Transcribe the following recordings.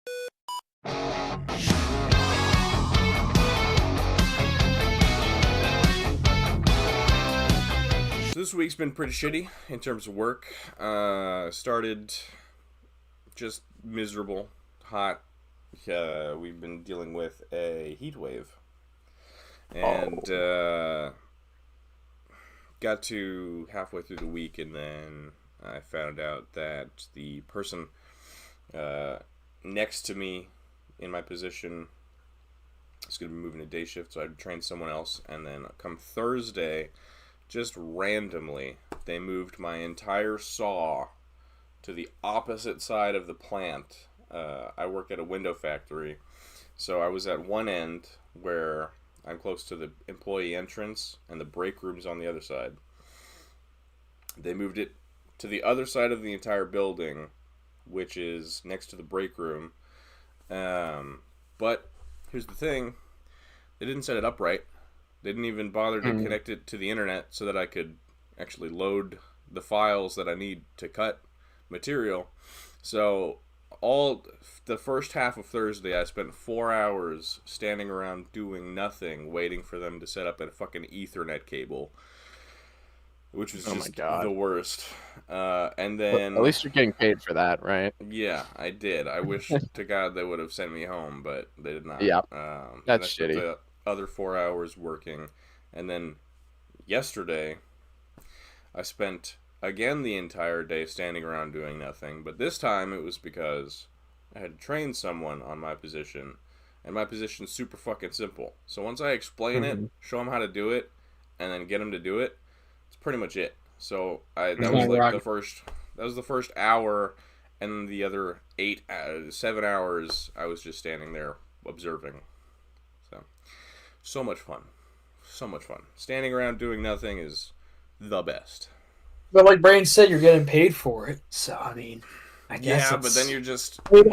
So this week's been pretty shitty in terms of work. Started just miserable, hot. We've been dealing with a heat wave. And got to halfway through the week, and then I found out that the person next to me in my position is going to be moving to day shift, so I trained someone else. And then come Thursday, just randomly, they moved my entire saw to the opposite side of the plant. I work at a window factory, so I was at one end where I'm close to the employee entrance, and the break room's on the other side. They moved it to the other side of the entire building, which is next to the break room. But here's the thing. They didn't set it up right. They didn't even bother to connect it to the internet so that I could actually load the files that I need to cut material. So all the first half of Thursday, I spent 4 hours standing around doing nothing, waiting for them to set up a fucking Ethernet cable, which was just the worst. And then at least you're getting paid for that, right? Yeah, I did. I wish to God they would have sent me home, but they did not. Yeah, that's shitty. The other 4 hours working, and then yesterday I spent again the entire day standing around doing nothing, but this time it was because I had trained someone on my position, and my position's super fucking simple. So once I explain it, show them how to do it, and then get them to do it, it's pretty much it. So that was like the first hour, and then the other 7 hours I was just standing there observing. So much fun. So much fun. Standing around doing nothing is the best. But like Brain said, you're getting paid for it. So, I mean, I guess yeah, but then you're just, look,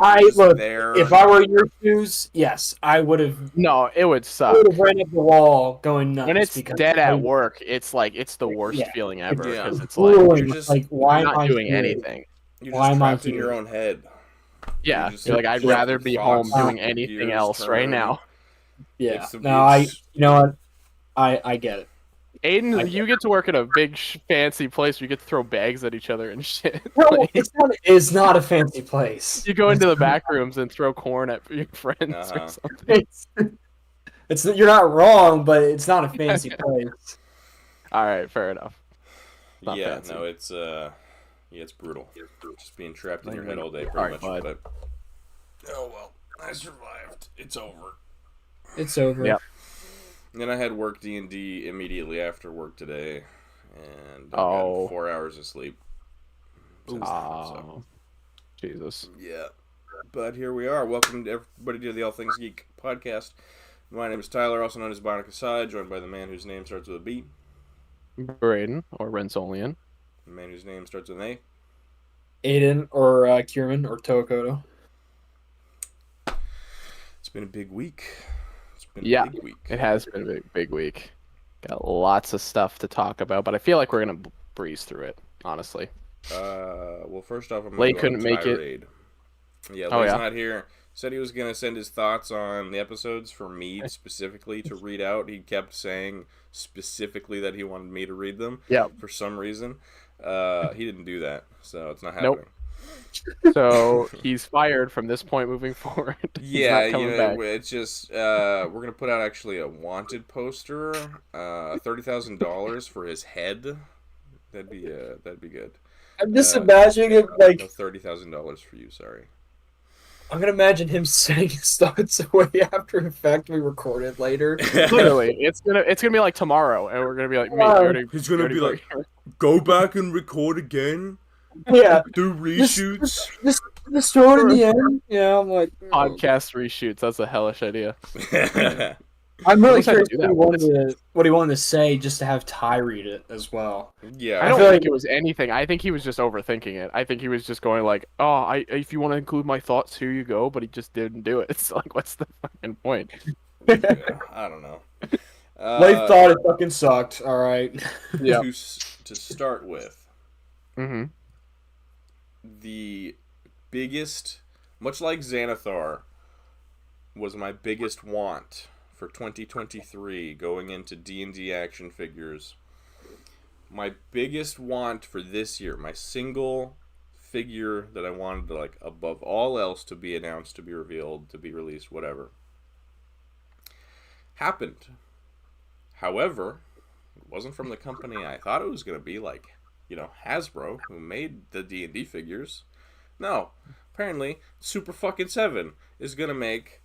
there. If I were your shoes, yes, I would have... No, it would suck. I would have ran up the wall going nuts. When it's dead at work, it's like, it's the worst feeling ever. Because it's like, you're just like, why not am I doing anything. You're just trapped in your own head. Yeah, you're like, I'd rather be home doing anything else right now. Yeah, no, you know what? I get it. Aiden, you get to work at a big fancy place where you get to throw bags at each other and shit. No, it's not a fancy place. You go into the back rooms and throw corn at your friends or something. You're not wrong, but it's not a fancy place. All right, fair enough. Yeah, fancy. No, it's it's brutal. Just being trapped in your head all day, pretty much. But oh well, I survived. It's over. It's over. Yeah. And then I had work D&D immediately after work today, and I got 4 hours of sleep. So. Jesus. Yeah. But here we are. Welcome to everybody to the All Things Geek podcast. My name is Tyler, also known as Bionic Aside, joined by the man whose name starts with a B. Braden, or Rensolian. The man whose name starts with an A. Aiden, or Kieran, or Tokoto. It's been a big week. Big week. It has been a big week. Got lots of stuff to talk about, but I feel like we're gonna breeze through it, honestly. Well, first off, I'm Lay couldn't make it. Yeah, Lay's not here. Said he was gonna send his thoughts on the episodes for me specifically to read out. He kept saying specifically that he wanted me to read them. Yeah. For some reason, he didn't do that, so it's not happening. Nope. So he's fired from this point moving forward. Yeah, it's just we're gonna put out actually a wanted poster, $30,000 for his head. That'd be good. I'm just imagining it like no, $30,000 for you. Sorry. I'm gonna imagine him sending his thoughts away after the fact we recorded later. Literally, it's gonna be like tomorrow, and we're gonna be like, he's gonna be like, go back and record again. Yeah, do reshoots. Just throw it in the end. Yeah, I'm like podcast reshoots. That's a hellish idea. I'm really curious what he wanted to say, just to have Ty read it as well. Yeah, I don't think it was anything. I think he was just overthinking it. I think he was just going like, "Oh, if you want to include my thoughts, here you go," but he just didn't do it. It's like, what's the fucking point? Yeah, I don't know. Life thought it fucking sucked. All right. Yeah. To start with, the biggest much like Xanathar was my biggest want for 2023 going into D&D action figures. My biggest want for this year, my single figure that I wanted to, like, above all else to be announced, to be revealed, to be released, whatever, happened. However, it wasn't from the company I thought it was going to be, like, you know, Hasbro, who made the D&D figures. No, apparently Super fucking 7 is going to make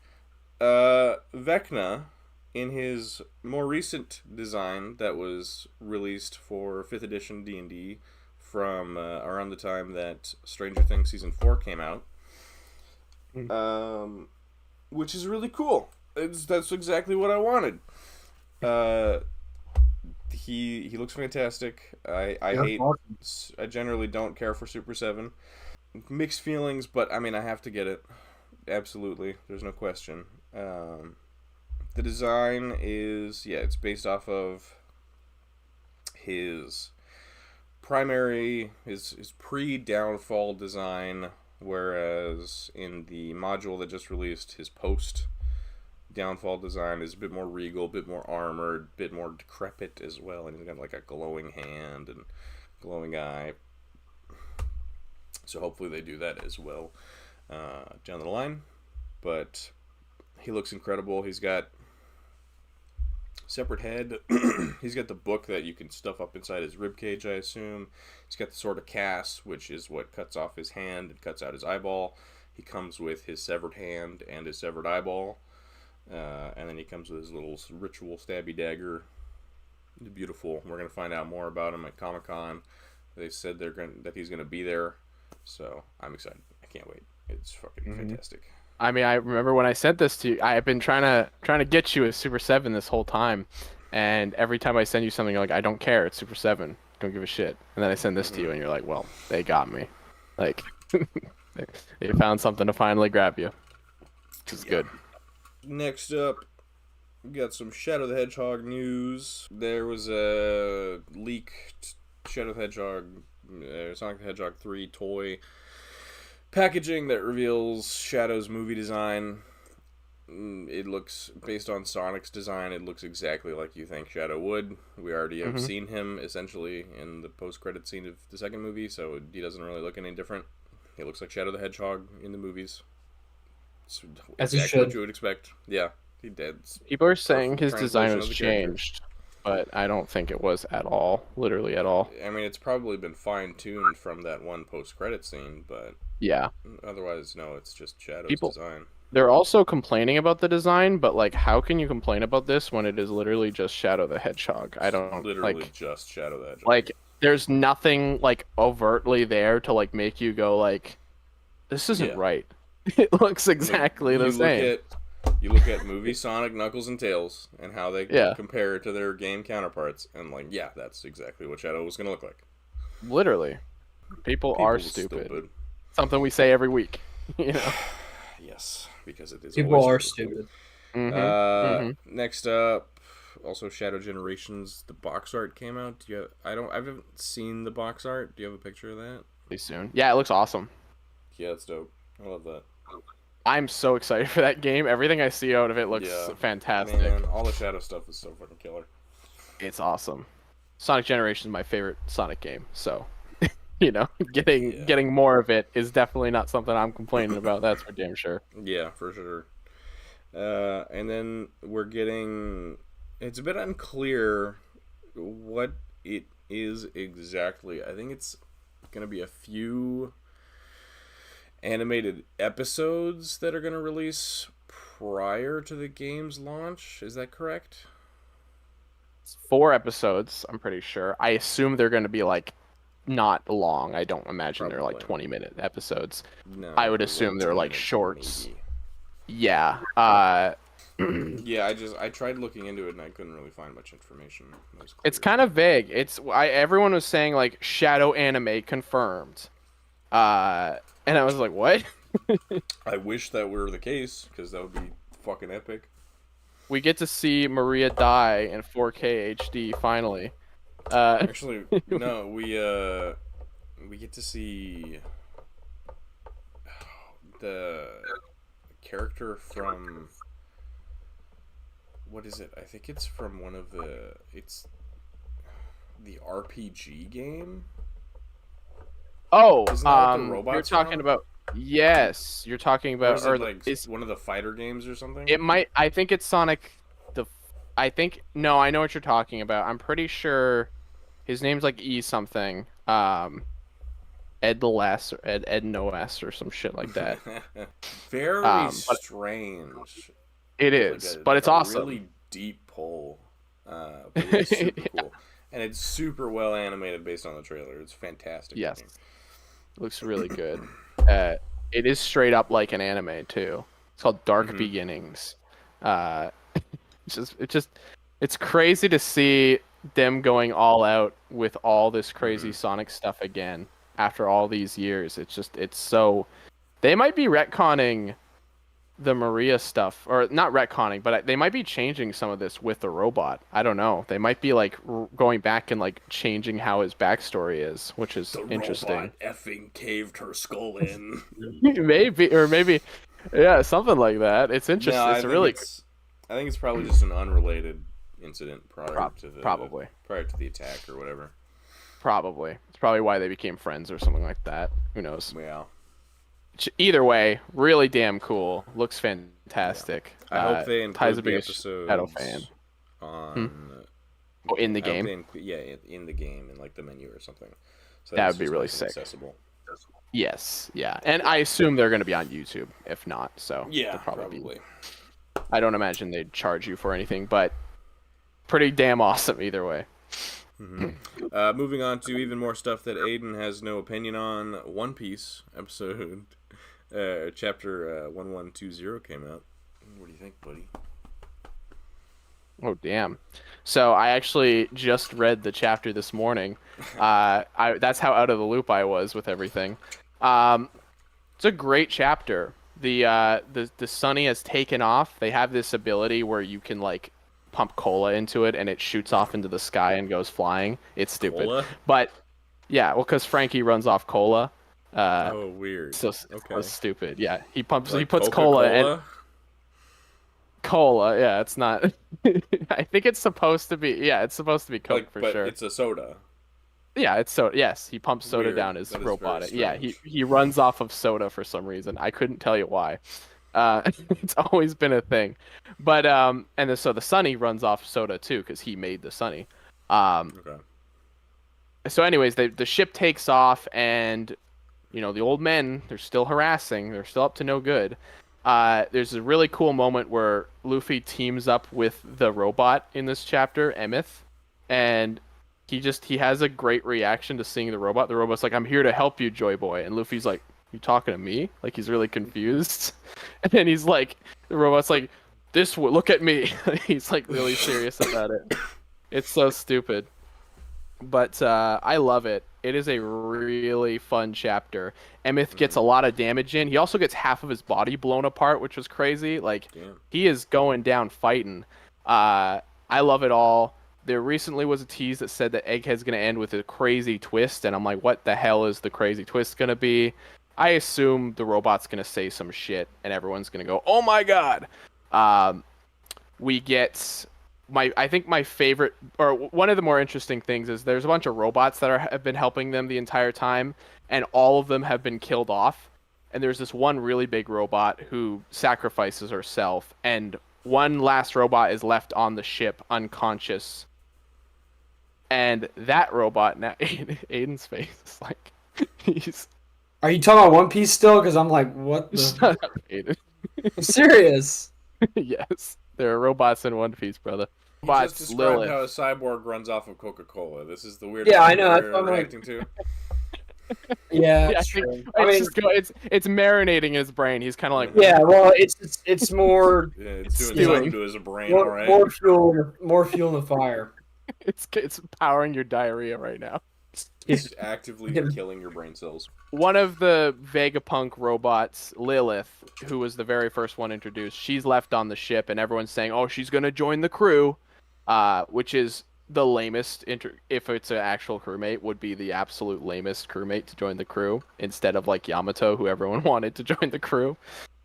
Vecna in his more recent design that was released for 5th edition D&D from around the time that Stranger Things Season 4 came out. Which is really cool. That's exactly what I wanted. He looks fantastic. I generally don't care for Super 7. Mixed feelings, but I mean, I have to get it. Absolutely. There's no question. The design is, it's based off of his pre-downfall design, whereas in the module that just released, his post-downfall design is a bit more regal, a bit more armored, a bit more decrepit as well, and he's got like a glowing hand and glowing eye. So hopefully they do that as well down the line. But he looks incredible. He's got separate head. He's got the book that you can stuff up inside his ribcage, I assume. He's got the sword of Cass, which is what cuts off his hand and cuts out his eyeball. He comes with his severed hand and his severed eyeball. And then he comes with his little ritual stabby dagger. Beautiful. We're going to find out more about him at Comic-Con. They said that he's going to be there. So I'm excited. I can't wait. It's fucking fantastic. I mean, I remember when I sent this to you, I have been trying to get you a Super 7 this whole time, and every time I send you something, you're like, I don't care, it's Super 7, don't give a shit. And then I send this to you, and you're like, well, they got me. Like, they found something to finally grab you, which is good. Next up, we got some Shadow the Hedgehog news. There was a leaked Shadow the Hedgehog, Sonic the Hedgehog 3 toy packaging that reveals Shadow's movie design. It looks, based on Sonic's design, it looks exactly like you think Shadow would. We already have seen him, essentially, in the post-credit scene of the second movie, so he doesn't really look any different. He looks like Shadow the Hedgehog in the movies. It's exactly what you would expect. Yeah, he did. People are saying his design was changed, but I don't think it was at all. Literally at all. I mean, it's probably been fine-tuned from that one post-credit scene, but yeah. Otherwise, no, it's just Shadow's design. They're also complaining about the design, but like, how can you complain about this when it is literally just Shadow the Hedgehog? I don't literally just Shadow the Hedgehog. Like, there's nothing like overtly there to like make you go like, this isn't right. It looks exactly the same. You look at movie Sonic, Knuckles, and Tails, and how they compare to their game counterparts, and like, yeah, that's exactly what Shadow was gonna look like. Literally, people are stupid. Something we say every week, you know. Yes, because it is. People are stupid. Next up, also Shadow Generations. The box art came out. I haven't seen the box art. Do you have a picture of that? Pretty soon. Yeah, it looks awesome. Yeah, it's dope. I love that. I'm so excited for that game. Everything I see out of it looks fantastic. Man, all the Shadow stuff is so fucking killer. It's awesome. Sonic Generations is my favorite Sonic game, so you know, getting more of it is definitely not something I'm complaining about. That's for damn sure. Yeah, for sure. And then we're getting. It's a bit unclear what it is exactly. I think it's gonna be a few animated episodes that are going to release prior to the game's launch. Is that correct? It's 4 episodes, I'm pretty sure. I assume they're going to be like not long. I don't imagine they're like 20-minute episodes. No, I would assume they're like shorts. Maybe. Yeah. Yeah, I tried looking into it and I couldn't really find much information. It's kind of vague. Everyone was saying like Shadow anime confirmed. And I was like, what? I wish that were the case, because that would be fucking epic. We get to see Maria die in 4K HD, finally. Actually, no, we get to see the character from what is it? I think it's from one of it's the RPG game. Oh, Isn't that what the robots you're talking from? about. Yes, you're talking Or about. is it like one of the fighter games or something? It might. I think it's Sonic. I think no. I know what you're talking about. I'm pretty sure his name's like E something. Ed the Less or Ed No S or some shit like that. Very strange. It is, but it's awesome. Really deep pull, but it's super cool, and it's super well animated based on the trailer. It's fantastic. Yes, looks really good. It is straight up like an anime too. It's called Dark Beginnings. It's crazy to see them going all out with all this crazy Sonic stuff again after all these years. It's so they might be retconning the Maria stuff, or not retconning, but they might be changing some of this with the robot. I don't know. They might be like going back and like changing how his backstory is, which is interesting. The robot effing caved her skull in. maybe, yeah, something like that. It's interesting. No, I think it's probably just an unrelated incident prior to the attack or whatever. Probably. It's probably why they became friends or something like that. Who knows? Yeah. Either way, really damn cool. Looks fantastic. Yeah. I hope they include the episodes fan. On in the game. In the game, in like the menu or something. So that would be really sick. Accessible. Yes, yeah, and I assume they're going to be on YouTube. If not, so yeah, probably. I don't imagine they'd charge you for anything, but pretty damn awesome either way. Moving on to even more stuff that Aiden has no opinion on. One Piece episode, chapter 1120 came out. What do you think, buddy? Oh damn! So I actually just read the chapter this morning. That's how out of the loop I was with everything. It's a great chapter. The Sunny has taken off. They have this ability where you can like pump cola into it and it shoots off into the sky and goes flying. It's stupid. Cola? But yeah, well, because Frankie runs off cola. Oh, weird. So stupid. Yeah, he puts Coca-Cola? cola in. Cola, yeah, it's not. I think it's supposed to be. Yeah, it's supposed to be Coke for sure. It's a soda. Yeah, it's soda. Yes, he pumps soda down his robotic. Yeah, he runs off of soda for some reason. I couldn't tell you why. It's always been a thing. But so the Sunny runs off soda too because he made the Sunny. Okay. So anyways, the ship takes off and the old men, they're still harassing. They're still up to no good. There's a really cool moment where Luffy teams up with the robot in this chapter, Emeth, and he has a great reaction to seeing the robot. The robot's like, "I'm here to help you, Joy Boy," and Luffy's like, "You talking to me?" Like he's really confused, and then he's like, the robot's like, look at me." He's like really serious about it. It's so stupid, but I love it. It is a really fun chapter. Emeth gets a lot of damage in. He also gets half of his body blown apart, which was crazy. Like, he is going down fighting. I love it all. There recently was a tease that said that Egghead's going to end with a crazy twist, and I'm like, what the hell is the crazy twist going to be? I assume the robot's going to say some shit, and everyone's going to go, oh my god! We get... I think my favorite, or one of the more interesting things is there's a bunch of robots that have been helping them the entire time, and all of them have been killed off. And there's this one really big robot who sacrifices herself, and one last robot is left on the ship unconscious. And that robot, now Aiden's face is like, he's... Are you talking about One Piece still? Because I'm like, what the... Shut up, Aiden. I'm serious. Yes. There are robots in One Piece, brother. You just described Lilith. how a cyborg runs off of Coca-Cola. This is the weirdest thing I know. you're reacting to. Yeah, I true. It's marinating in his brain. He's kind of like... Yeah, well, it's more... Yeah, it's doing something to his brain, all right? More fuel in the fire. It's powering your diarrhea right now. It's actively killing your brain cells. One of the Vegapunk robots, Lilith, who was the very first one introduced, she's left on the ship, and everyone's saying, oh, she's going to join the crew, which is the lamest if it's an actual crewmate would be the absolute lamest crewmate to join the crew instead of like Yamato, who everyone wanted to join the crew.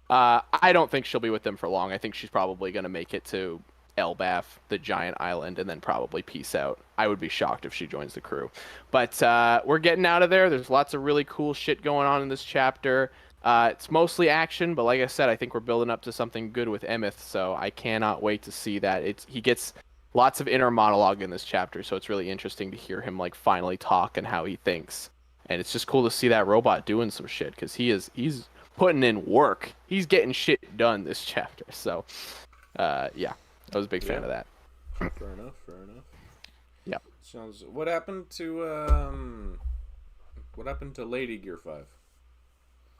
I don't think she'll be with them for long. I think she's probably going to make it to Elbaf, the giant island, and then probably peace out. I would be shocked if she joins the crew. But we're getting out of there. There's lots of really cool shit going on in this chapter. It's mostly action, but like I said, I think we're building up to something good with Emeth, so I cannot wait to see that. He gets lots of inner monologue in this chapter, so it's really interesting to hear him like finally talk and how he thinks. And it's just cool to see that robot doing some shit, because he's putting in work. He's getting shit done this chapter. So, yeah, I was a big fan of that. Fair enough. Yeah. Sounds. What happened to Lady Gear 5?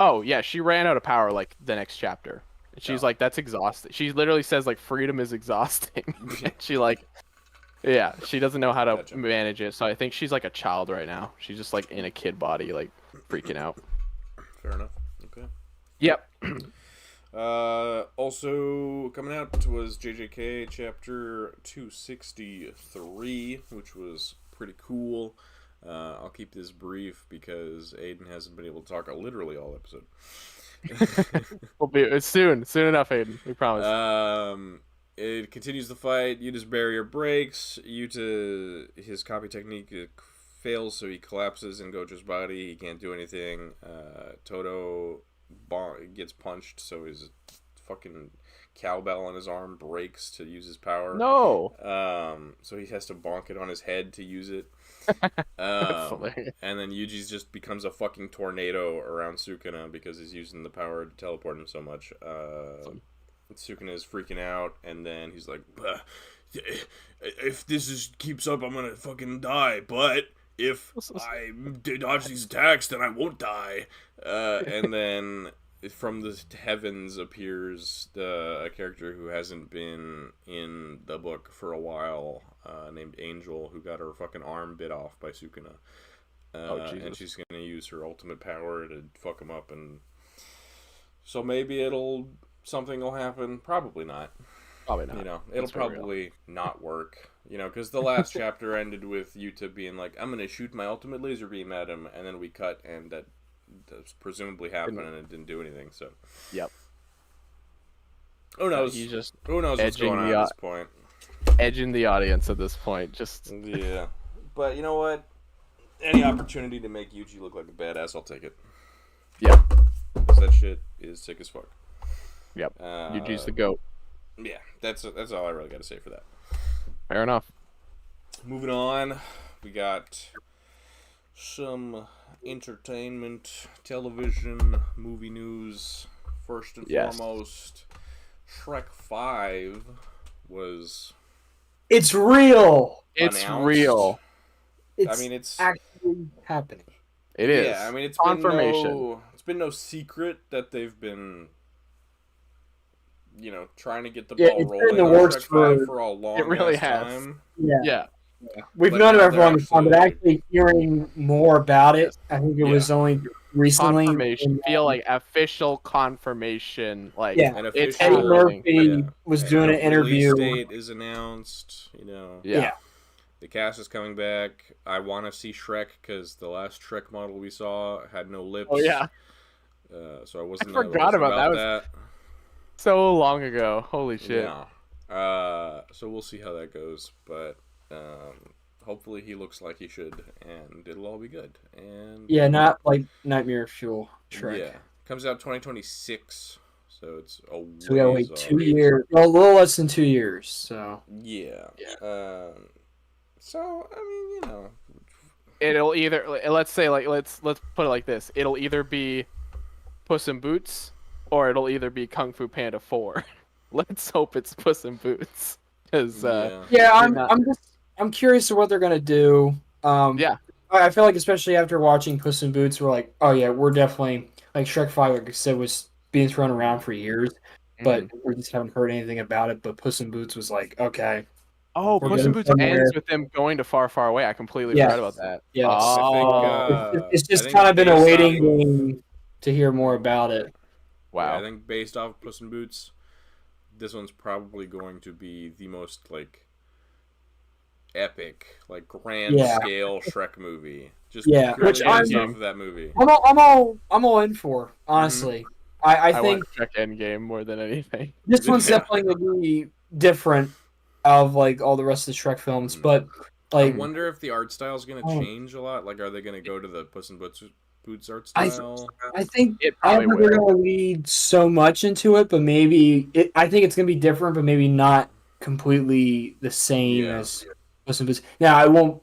Oh yeah, she ran out of power like the next chapter. She's like, that's exhausting. She literally says like freedom is exhausting. She like, yeah, she doesn't know how to manage it. So I think she's like a child right now. She's just like in a kid body, like freaking out. Fair enough. Okay. Yep. Also coming out was JJK chapter 263, which was pretty cool. I'll keep this brief because Aiden hasn't been able to talk literally all episode. It's soon enough, Aiden. We promise. It continues the fight. Yuta's barrier breaks. His copy technique fails, so he collapses in Gojo's body. He can't do anything. Toto gets punched, so his fucking cowbell on his arm breaks to use his power. No. So he has to bonk it on his head to use it. And then Yuji's just becomes a fucking tornado around Sukuna because he's using the power to teleport him so much. Sukuna is freaking out, and then he's like, if this keeps up, I'm gonna fucking die, but if I dodge these attacks, then I won't die. And then from the heavens appears a character who hasn't been in the book for a while, named Angel, who got her fucking arm bit off by Sukuna. And she's gonna use her ultimate power to fuck him up, and so maybe something will happen. Probably not. Probably not. You know, it'll probably not work. You know, because the last chapter ended with Yuta being like, I'm gonna shoot my ultimate laser beam at him, and then we cut, and that presumably happened, and it didn't do anything. So. Yep. Who knows? Who knows what's going on at this point? Edging the audience at this point. Just. Yeah. But you know what? Any opportunity to make Yuji look like a badass, I'll take it. Yeah. Because that shit is sick as fuck. Yep. Yuji's the GOAT. Yeah, that's all I really got to say for that. Fair enough. Moving on, we got some entertainment, television, movie news. First and foremost, Shrek 5 was... It's real! It's announced. Real. It's actually happening. It is. Yeah, I mean, it's confirmation. It's been no secret that they've been, trying to get the ball rolling. In the works for a long time. Yeah. We've known about it for a long time, but actually hearing more about it, I think it was only recently. Confirmation. Feel like official confirmation. Like, it's Eddie Murphy was doing an interview. The release date is announced. Yeah. The cast is coming back. I want to see Shrek because the last Shrek model we saw had no lips. Oh yeah. So I forgot about that. So long ago. Holy shit. Yeah. So we'll see how that goes, but hopefully he looks like he should, and it'll all be good. And not like Nightmare Fuel Shrek. Yeah, comes out 2026, so it's a ways so we gotta wait 2 years. Well, a little less than 2 years. So yeah. So I mean, it'll either let's put it like this: it'll either be Puss in Boots, or it'll either be Kung Fu Panda 4. Let's hope it's Puss in Boots, because I'm curious to what they're gonna do. I feel like especially after watching Puss in Boots, we're like, oh yeah, we're definitely like Shrek 5, like I said, was being thrown around for years, but we just haven't heard anything about it. But Puss in Boots was like, okay. Oh, Puss in Boots ends with them going to far, far away. I completely forgot about that. Yeah, I think, it's just kind of been a waiting game to hear more about it. Wow. Yeah, I think based off Puss in Boots, this one's probably going to be the most epic, like grand scale Shrek movie. Just which purely based off of that movie. I'm all in for, honestly. I think want Shrek Endgame more than anything. this one's definitely gonna be different of like all the rest of the Shrek films, but like I wonder if the art style is gonna change a lot. Like, are they gonna go to the Puss in Boots art style? I think it probably will. They're gonna lead so much into it, but I think it's gonna be different, but maybe not completely the same as Puss in Boots. Now I won't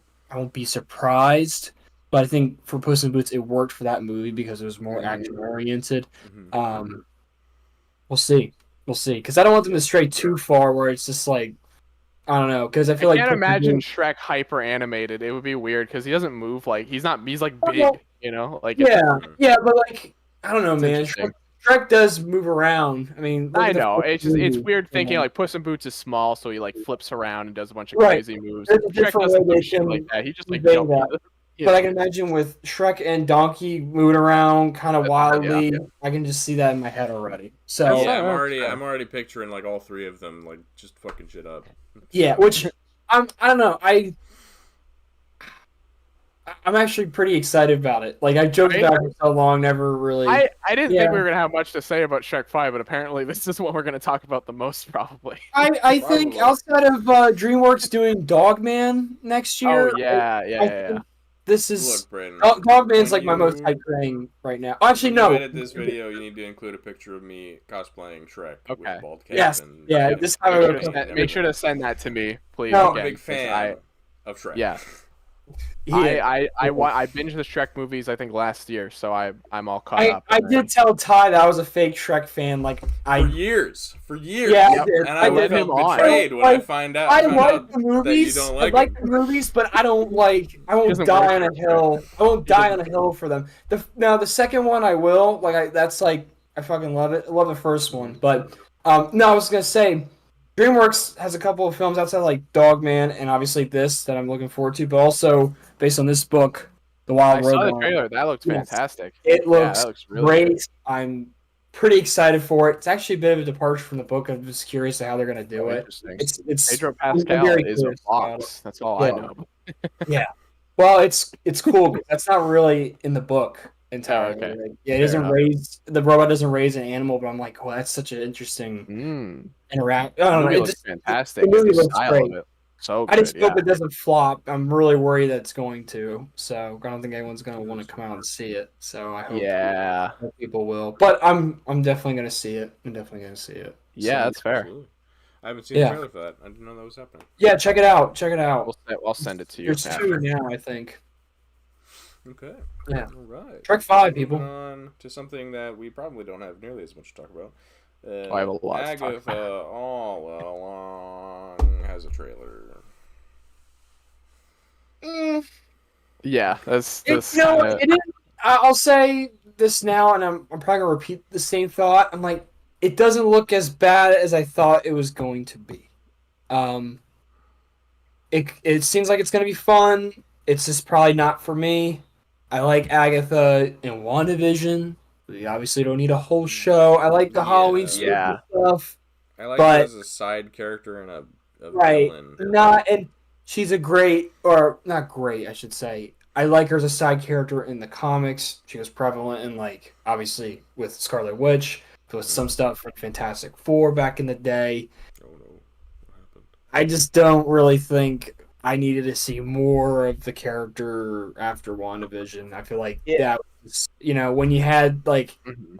be surprised, but I think for Puss in Boots it worked for that movie because it was more action oriented. We'll see, because I don't want them to stray too far where it's just like, I don't know, because I feel I like can't imagine Shrek hyper animated. It would be weird because he doesn't move like he's like big, you know, like but like I don't know, man. Shrek does move around. I mean, I know it's weird thinking like Puss in Boots is small, so he like flips around and does a bunch of crazy moves. Shrek doesn't do shit like that. He just like jumps. But I can imagine with Shrek and Donkey moving around kind of wildly, I can just see that in my head already. So yeah, I'm already picturing like all three of them like just fucking shit up. Yeah, which I don't know. I'm actually pretty excited about it. Like I joked about it for so long, never really. I didn't think we were gonna have much to say about Shrek 5, but apparently this is what we're gonna talk about the most, probably. I think outside of DreamWorks doing Dogman next year. Oh yeah. This is look, Dogman's like my most hyped thing right now. Actually, no. When you edit this video, you need to include a picture of me cosplaying Shrek with a bald cap. Yes. This make sure to send that to me, please. No, I'm a big fan of Shrek. Yeah. I binged the Shrek movies I think last year, so I'm all caught up. I did tell Ty that I was a fake Shrek fan, for years. Yeah, I did. And I felt betrayed when I find out. I like the movies. I like the movies, but I won't die on a hill. I won't die on a hill for them. Now the second one I will. I fucking love it. I love the first one, but no, I was gonna say. DreamWorks has a couple of films outside like Dogman and obviously this that I'm looking forward to, but also based on this book, The Wild Road. I saw the trailer. That looks fantastic. It looks really great. Good. I'm pretty excited for it. It's actually a bit of a departure from the book. I'm just curious to how they're going to do it. It's Pedro Pascal is a boss. That's all I know. Yeah. Well, it's cool, but that's not really in the book entirely. Okay. It doesn't the robot doesn't raise an animal, but I'm like, well, that's such an interesting interact. I don't know. It looks fantastic. The movie looks great. So I just hope it doesn't flop. I'm really worried that it's going to. So I don't think anyone's going to want to come out and see it. So I hope people will. But I'm definitely going to see it. Yeah, that's fair. Absolutely. I haven't seen the trailer for that. I didn't know that was happening. Yeah, check it out. I'll send it to you. There's 2 now, I think. Okay. Yeah. All right. Shrek 5, people. Moving on to something that we probably don't have nearly as much to talk about. I have a lot Agatha all along has a trailer. Yeah, that's I'll say this now, and I'm probably gonna repeat the same thought. I'm like, it doesn't look as bad as I thought it was going to be. It seems like it's gonna be fun. It's just probably not for me. I like Agatha in WandaVision. We obviously don't need a whole show. I like the Halloween stuff. I like her as a side character and a villain. And she's a great, or not great, I should say. I like her as a side character in the comics. She was prevalent in, obviously with Scarlet Witch. There was some stuff from Fantastic Four back in the day. Oh no, what happened? I just don't really think I needed to see more of the character after WandaVision. I feel like that was, when you had a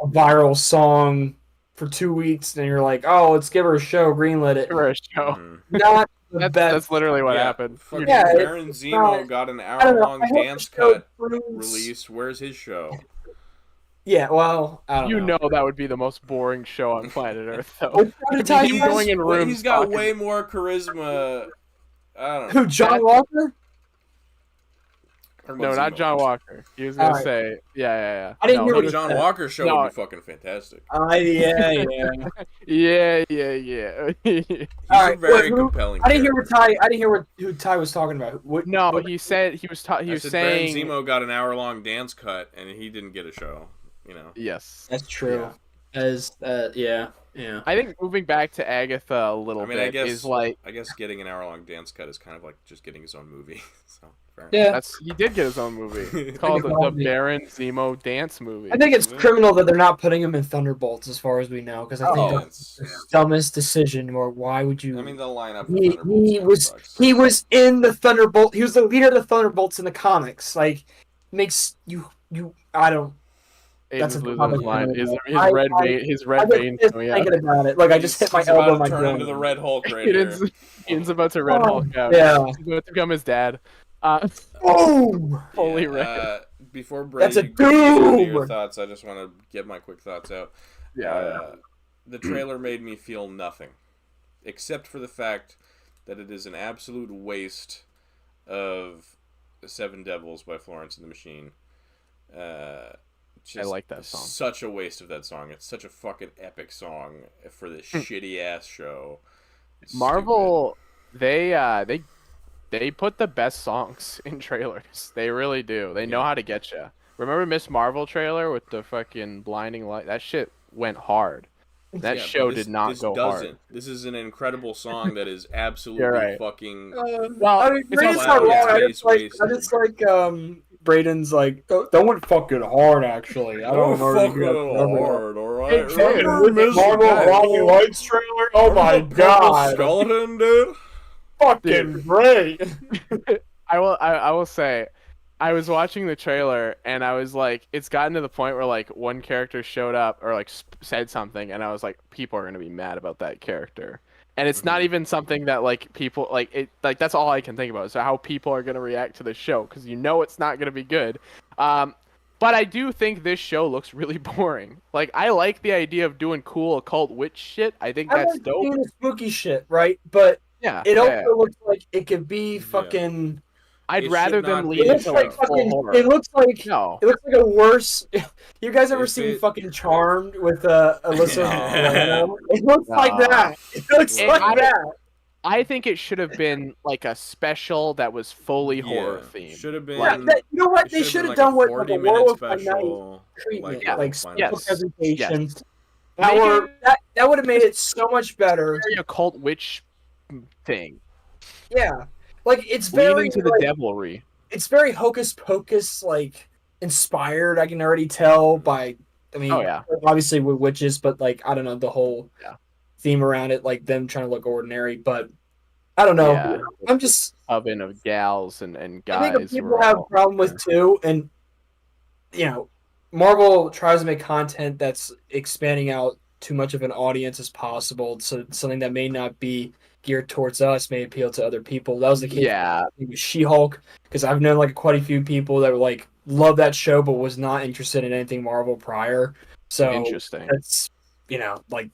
viral song for 2 weeks, and you're like, oh, let's give her a show, greenlit it. Give her a show. Not the best. That's literally what happened. Baron Zemo got an hour-long dance cut release. Where's his show? Yeah, well, I don't know. That would be the most boring show on planet Earth, though. He's got way more charisma. I don't know. Who, John Walker? No, not John Walker. He was gonna say, yeah. I didn't hear John Walker's show would be fucking fantastic. Yeah. He's a very compelling. I didn't hear who Ty was talking about. He said he was saying Baron Zemo got an hour-long dance cut, and he didn't get a show. Yes, that's true. as yeah. I think moving back to Agatha a little I mean, I bit guess is like I guess getting an hour-long dance cut is kind of like just getting his own movie. So fair Yeah. he did get his own movie. It's enough. called the Technology. Baron Zemo dance movie. I think it's Yeah. criminal that they're not putting him in Thunderbolts, as far as we know, because I think Oh. that's the dumbest decision. Or why would you? I mean, the lineup for he, Thunderbolts he kind of was sucks. he was in the Thunderbolt. He was the leader of the Thunderbolts in the comics. Like, makes you I don't. That's Aiden's a losing his topic. mind. His I- red I- vein, his I red get veins pissed coming out. thinking about it. Like, I just hit my He's elbow. about My to turn groin. into the Red Hulk right here. Aiden's about to red Hulk out. Yeah. He's about to become his dad. Boom! Fully Yeah, red. Before Brady That's a goes into your doom! thoughts, I just want to get my quick thoughts out. Yeah. The trailer made me feel nothing, except for the fact that it is an absolute waste of Seven Devils by Florence and the Machine. I like that song. Such a waste of that song. It's such a fucking epic song for this shitty ass show. It's Marvel, they put the best songs in trailers. They really do. They know how to get you. Remember Miss Marvel trailer with the fucking blinding light? That shit went hard. That show did not go hard. This is an incredible song that is absolutely right. fucking. Well, I mean, it's Braden's also- not wrong. yeah, I just like Braden's like, that went fucking hard, actually. I don't know. fucking hard, alright? It did. With the Marvel Blinding Lights trailer? Oh my god. Skeleton, dude? Fucking great. I will say, I was watching the trailer and I was like, it's gotten to the point where like one character showed up or like said something, and I was like, people are gonna be mad about that character. And it's not even something that like people like it like that's all I can think about is how people are gonna react to the show, because you know it's not gonna be good. But I do think this show looks really boring. Like, I like the idea of doing cool occult witch shit. I think that's like dope. doing the spooky shit, right? But Yeah, it also looks like it could be fucking. I'd It rather should them not lean be It a looks into show. like like full fucking. horror. It looks like. No. It looks like a worse. You guys ever If seen it- fucking Charmed with Alyssa No. Milano? It looks like No. that. It looks It- like that. I think it should have been like a special that was fully horror themed. Should have been. Yeah, you know what? They should have done what like a 40-minute Werewolf by Night special. treatment, Yeah. like Final special Yes. presentations. Make That would have made it so much better. Very occult witch thing. Yeah, like it's very Leaning to the like, devilry. it's very hocus pocus like inspired. I can already tell by. I mean, Oh, yeah. obviously with witches, but like I don't know the whole Yeah. theme around it, like them trying to look ordinary. But I don't know. Yeah. I'm just. Oven of gals and I guys. think what who people are have a all- problem with too, and Marvel tries to make content that's expanding out too much of an audience as possible. So something that may not be geared towards us may appeal to other people. That was the case Yeah, with She-Hulk, because I've known like quite a few people that were like love that show but was not interested in anything Marvel prior. So interesting. that's like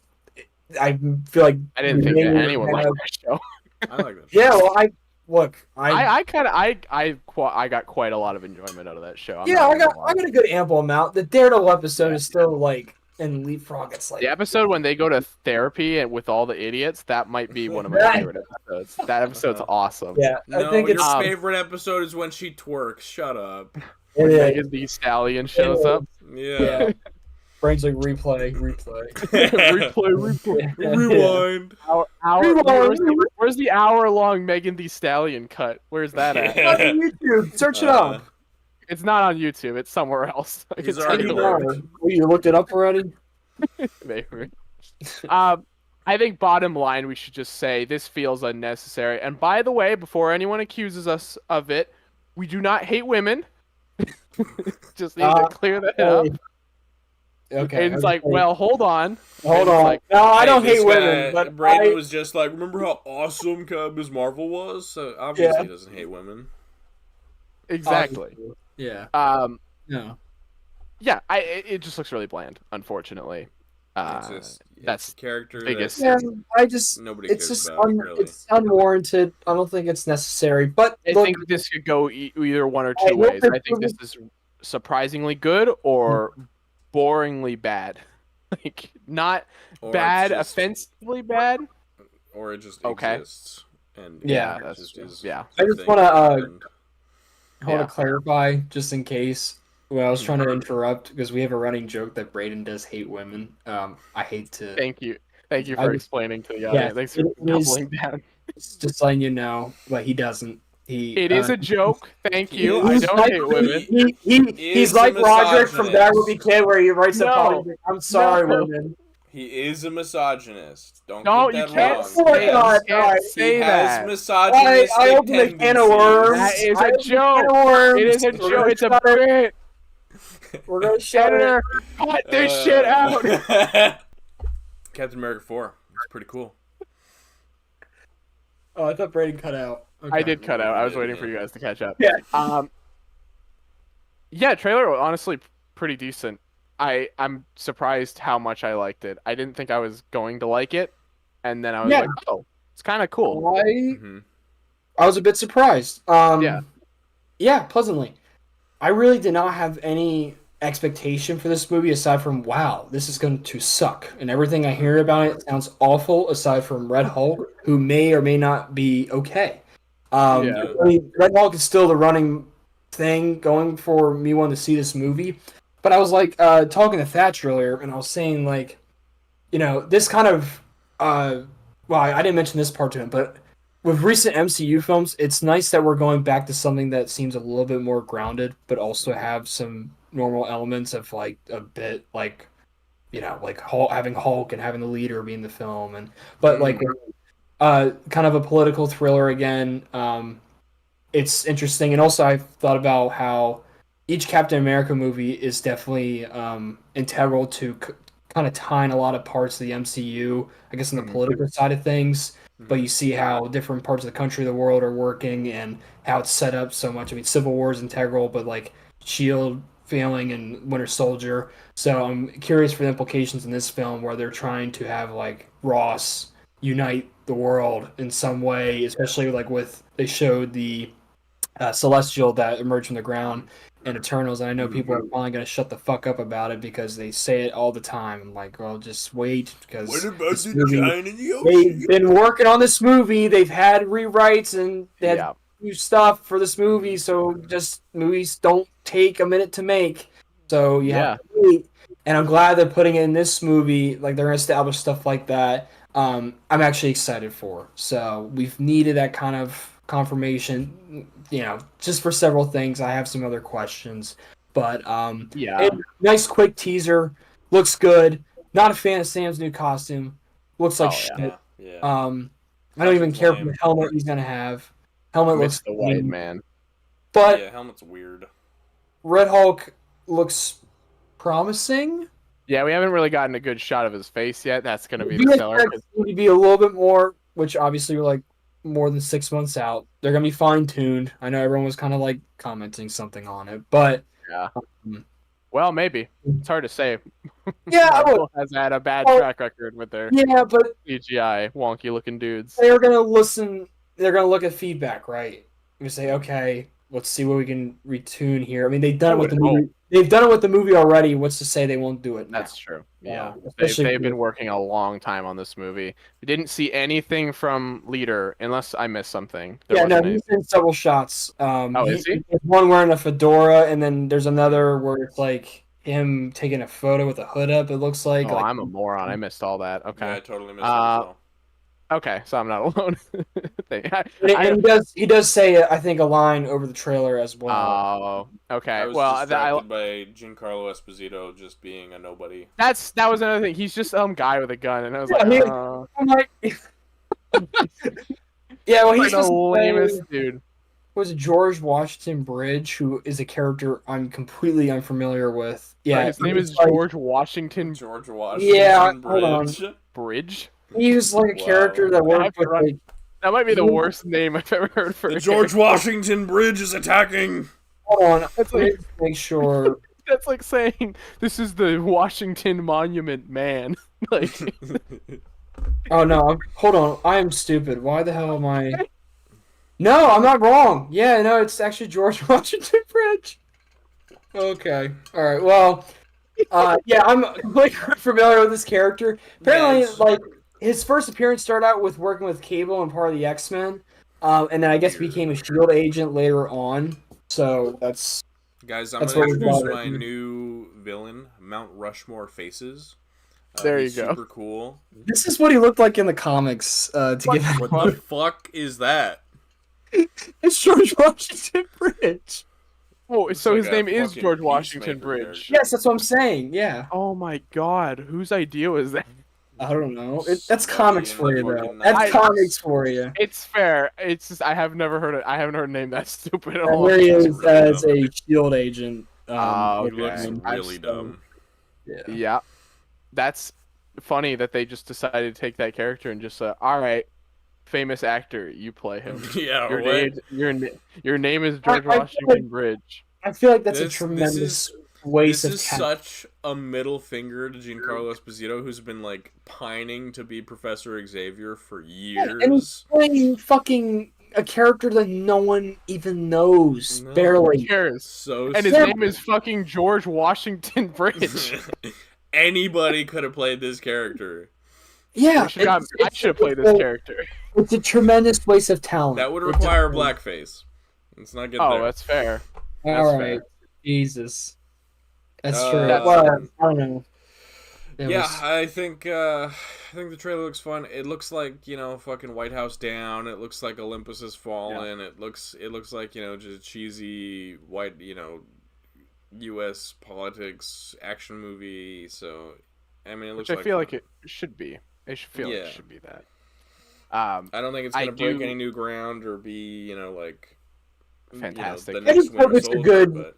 I feel like I didn't think that anyone liked that show. I like that. Show. yeah. Well, I got quite a lot of enjoyment out of that show. I got a good ample amount. The Daredevil episode is still like in Leapfrog. It's like The episode when they go to therapy and with all the idiots, that might be one of my That- favorite episodes. That episode's awesome. yeah. No, I think your it's favorite episode is when she twerks. Shut up. When it is. Megan Thee Stallion shows up. Yeah. Brain's like replay. Replay. Rewind. Where's the hour-long Megan Thee Stallion cut? Where's that at? It's on YouTube. Search it up. It's not on YouTube. It's somewhere else. I He's can already tell you learned. where. Oh, you looked it up already? Maybe. I think bottom line, we should just say this feels unnecessary. And by the way, before anyone accuses us of it, we do not hate women. Just need to clear that up. Okay. And it's like, well, hold on. hold and it's on. like, no, I don't This hate guy, women, but Brandon was just like, remember how awesome Ms. Marvel was? So obviously Yeah. he doesn't hate women. Exactly. Yeah. Yeah, it just looks really bland, unfortunately. It's just, that's a character biggest- that Yeah, nobody it's cares just about, really. it's unwarranted. I don't think it's necessary. But I look, think this could go either one or I two hope ways. that I think this is surprisingly good or boringly bad. Like, not Or it's bad, just- offensively bad. Or it just Okay. exists. And Yeah, that's just is yeah. I just the thing wanna, that happened. I want Yeah. to clarify, just in case, Well, I was trying to interrupt because we have a running joke that Braden does hate women. I hate to. Thank you I for just, explaining to the yeah, audience. Thanks for doubling down. it's just letting you know, but he doesn't. He It is a joke. Thank He you. I is- don't hate women. he's is a like Roderick from That Would Be misogynist. Kid, where he writes a No, apology. I'm sorry, no. women. He is a misogynist. Don't No, get you that can't wrong. Oh my say, God, you can't alright. He say has that. misogynistic I opened a can of tendencies. worms. That is I a opened a can joke. of worms. It is a We're joke. gonna It's a shut it. bit. We're gonna shut it. Editor, cut this shit out. Captain America 4. It's pretty cool. Oh, I thought Braden cut out. Okay. I did cut out. I was waiting for you guys to catch up. Yeah. Yeah, trailer was honestly pretty decent. I'm surprised how much I liked it. I didn't think I was going to like it, and then I was like, oh, it's kind of cool. I was a bit surprised. Yeah. Yeah, pleasantly. I really did not have any expectation for this movie aside from, wow, this is going to suck. And everything I hear about it sounds awful aside from Red Hulk, who may or may not be okay. I mean, Red Hulk is still the running thing going for me wanting to see this movie. But I was like talking to Thatch earlier, and I was saying, like, you know, this kind of well, I didn't mention this part to him, but with recent MCU films, it's nice that we're going back to something that seems a little bit more grounded, but also have some normal elements of like a bit like, you know, like having Hulk and having the leader be in the film, and but like kind of a political thriller again. It's interesting, and also I've thought about how each Captain America movie is definitely integral to kind of tying a lot of parts of the MCU, I guess, on the political side of things. But you see how different parts of the country, the world are working, and how it's set up so much. I mean, Civil War is integral, but like Shield failing and Winter Soldier. So I'm curious for the implications in this film where they're trying to have like Ross unite the world in some way, especially like with they showed the Celestial that emerged from the ground and Eternals, and I know people are finally going to shut the fuck up about it because they say it all the time. I'm like, well, just wait, because What about this the movie, giant in the ocean? they've been working on this movie. They've had rewrites and they had new stuff for this movie, so just movies don't take a minute to make. So you have to wait. And I'm glad they're putting it in this movie. Like, they're going to establish stuff like that. I'm actually excited for. So we've needed that kind of confirmation, you know, just for several things. I have some other questions, but nice quick teaser. Looks good. Not a fan of Sam's new costume. Looks like shit. I don't even care for the helmet he's gonna have. Helmet looks the white man. But yeah, helmet's weird. Red Hulk looks promising. Yeah, we haven't really gotten a good shot of his face yet. That's gonna be the seller. To be a little bit more, which obviously we're like more than 6 months out. They're gonna be fine tuned. I know everyone was kind of like commenting something on it, but well, maybe it's hard to say. Yeah, Marvel has had a bad track record with their but CGI wonky looking dudes. They're gonna listen. They're gonna look at feedback, right? We say, okay, let's see what we can retune here. I mean, they've done it with the movie. They've done it with the movie already. What's to say they won't do it now? That's true. Yeah, they've been working a long time on this movie. We didn't see anything from Leader, unless I missed something. He's in several shots. Is he? There's one wearing a fedora, and then there's another where it's like him taking a photo with a hood up. It looks like. Oh, I'm a moron. I missed all that. Okay. Yeah, I totally missed it as well. Okay, so I'm not alone. He does say, I think, a line over the trailer as well. Oh, okay. I was distracted by Giancarlo Esposito just being a nobody. That was another thing. He's just some guy with a gun, and I was I'm like, yeah, well, he's the lamest dude. Was George Washington Bridge, who is a character I'm completely unfamiliar with. Yeah, his name is George Washington. George Washington. Yeah, Bridge. hold on. Bridge. He was like a character that worked with. Like, that might be the worst name I've ever heard for. The George Washington Bridge is attacking. Hold on, let's make sure. That's like saying this is the Washington Monument Man. Like. Oh no! Hold on, I am stupid. Why the hell am I? No, I'm not wrong. Yeah, no, it's actually George Washington Bridge. Okay, all right. Well, yeah, I'm like familiar with this character. Apparently, like his first appearance started out with working with Cable and part of the X-Men, and then I guess became a Shield agent later on. So that's Guys, I'm That's going what to we introduce call my it. new villain, Mount Rushmore Faces. There you He's go. super cool. This is what he looked like in the comics. To give What the fuck is that? it's George Washington Bridge. Oh, Looks so like his a name is fucking George Washington Peacemaker Bridge. character. Yes, that's what I'm saying. Yeah. Oh my God, whose idea was that? I don't know. That's Somebody comics in for the you, though. fucking That's 90s. comics for you. It's fair. It's just I have never heard it. I haven't heard a name that stupid in a And long there he time. is really as dumb. a shield agent. Oh, He okay. looks and really so, dumb. Yeah. Yeah, that's funny that they just decided to take that character and just all right, famous actor, you play him. Yeah, Your what? name, your name is I George feel Washington Bridge. I feel like that's a This tremendous is waste this of is talent. such a middle finger to Giancarlo Esposito, who's been like pining to be Professor Xavier for And years. he's playing fucking a character that no one even knows. No. Who Barely. cares? So And his stupid. name is fucking George Washington Bridge. Anybody could have played this character. Yeah. I should have played this character. It's a tremendous waste of talent. That would It require just- blackface. Let's not get Oh, there. that's fair. All That's right. fair. Jesus. That's true. That's- Well, I don't know. It Yeah, was- I think the trailer looks fun. It looks like, fucking White House Down. It looks like Olympus Has Fallen. It looks like, just cheesy white, U.S. politics action movie. So, I mean, it looks Which I feel fun. like it should be. It should feel like Yeah. it should be that. I don't think it's I gonna break do- any new ground or be, Fantastic. the I next just hope Winter it's a Soldier, good- but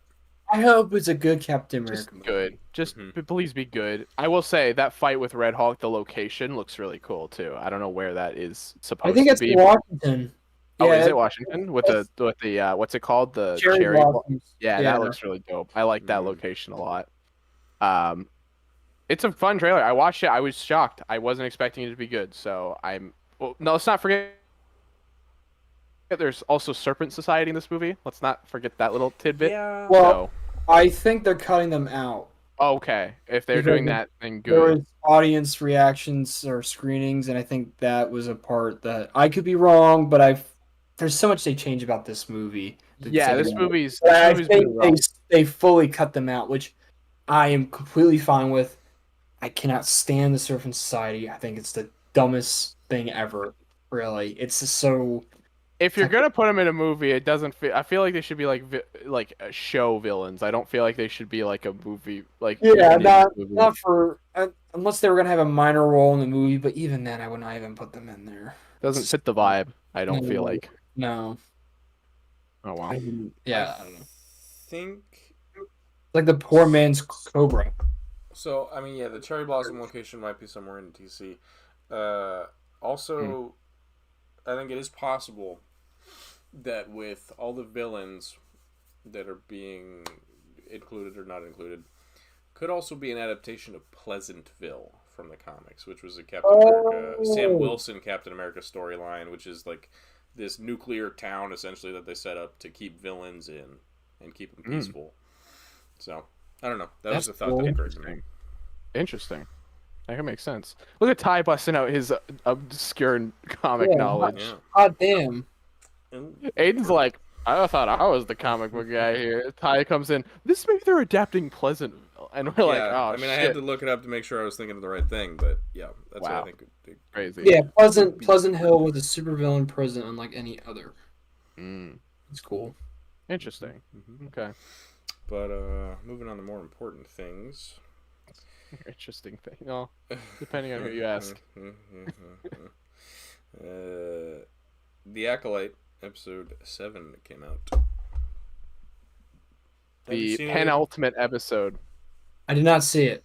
I hope it's a good Captain Just America. good. Just Mhm. please be good. I will say that fight with Red Hulk, the location looks really cool too. I don't know where that is supposed I think to it's be. Washington. Oh, is Yeah, it Washington with the what's it called? The cherry cherry. blossoms. Yeah, that looks really dope. I like that Mhm. location a lot. It's a fun trailer. I watched it. I was shocked. I wasn't expecting it to be good. So no, let's not forget. There's also Serpent Society in this movie. Let's not forget that little tidbit. yeah. Well, I think they're cutting them out. Okay, if they're Because doing that, then There good. was audience reactions or screenings, and I think that was a part that I could be wrong, but there's so much they change about this movie. Yeah, this movie's But I been think rough. they fully cut them out, which I am completely fine with. I cannot stand the Serpent Society. I think it's the dumbest thing ever. Really, it's just so. If you're gonna put them in a movie, it doesn't feel. I feel like they should be like show villains. I don't feel like they should be like a movie. Like Yeah, an not movie. not for unless they were gonna have a minor role in the movie. But even then, I would not even put them in there. Doesn't fit the vibe. I don't feel No. like. No. Oh wow. Yeah, I don't know. think Like the poor man's Cobra. so. I mean, yeah, the cherry blossom location might be somewhere in DC. Also, I think it is possible that with all the villains that are being included or not included, could also be an adaptation of Pleasantville from the comics, which was a Sam Wilson Captain America storyline, which is like this nuclear town essentially that they set up to keep villains in and keep them peaceful. So I don't know. That was That's a thought that occurred to me. Interesting. That can make sense. Look at Ty busting out his obscure comic Yeah, knowledge. Yeah. God damn. Aiden's like, I thought I was the comic book guy here. Ty comes in. This maybe they're adapting Pleasantville, and we're like, oh I mean, shit, I had to look it up to make sure I was thinking of the right thing, but yeah, that's what I Wow. think. crazy. Yeah, Pleasant Hill was a supervillain prison unlike any other. Mm, It's cool. interesting. Mhm. Okay, But moving on to more important things. interesting thing. No, depending on who you ask. The Acolyte episode 7 came out. Have you The seen it? penultimate episode. I did not see it.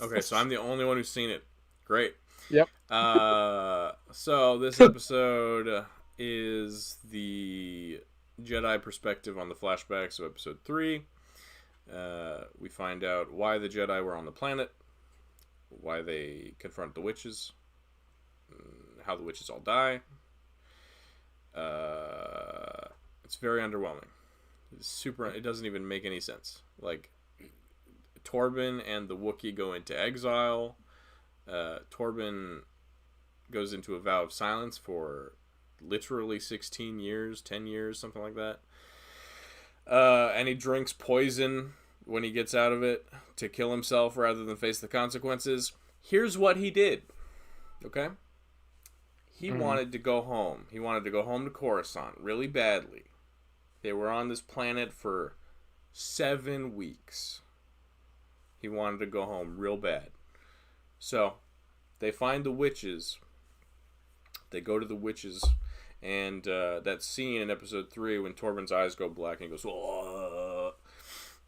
Okay, so I'm the only one who's seen it. Great. Yep. So this episode is the Jedi perspective on the flashbacks of episode 3. We find out why the Jedi were on the planet, why they confront the witches, how the witches all die. It's very underwhelming. It's super. It doesn't even make any sense. Like, Torben and the Wookiee go into exile. Torben goes into a vow of silence for literally 16 years, 10 years, something like that. And he drinks poison when he gets out of it to kill himself rather than face the consequences. Here's what he did. Okay? He wanted to go home. He wanted to go home to Coruscant really badly. They were on this planet for 7 weeks. He wanted to go home real bad. So, they find the witches. They go to the witches, and that scene in episode 3 when Torben's eyes go black and he goes, "Oh."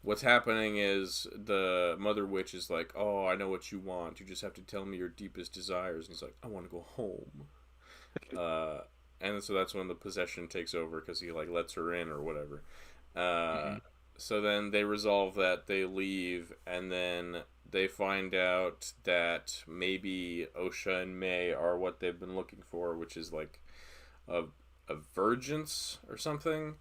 What's happening is the mother witch is like, "Oh, I know what you want. You just have to tell me your deepest desires." And he's like, "I want to go home." And so that's when the possession takes over because he like lets her in or whatever. So then they resolve that, they leave, and then they find out that maybe Osha and May are what they've been looking for, which is like a virgins or something.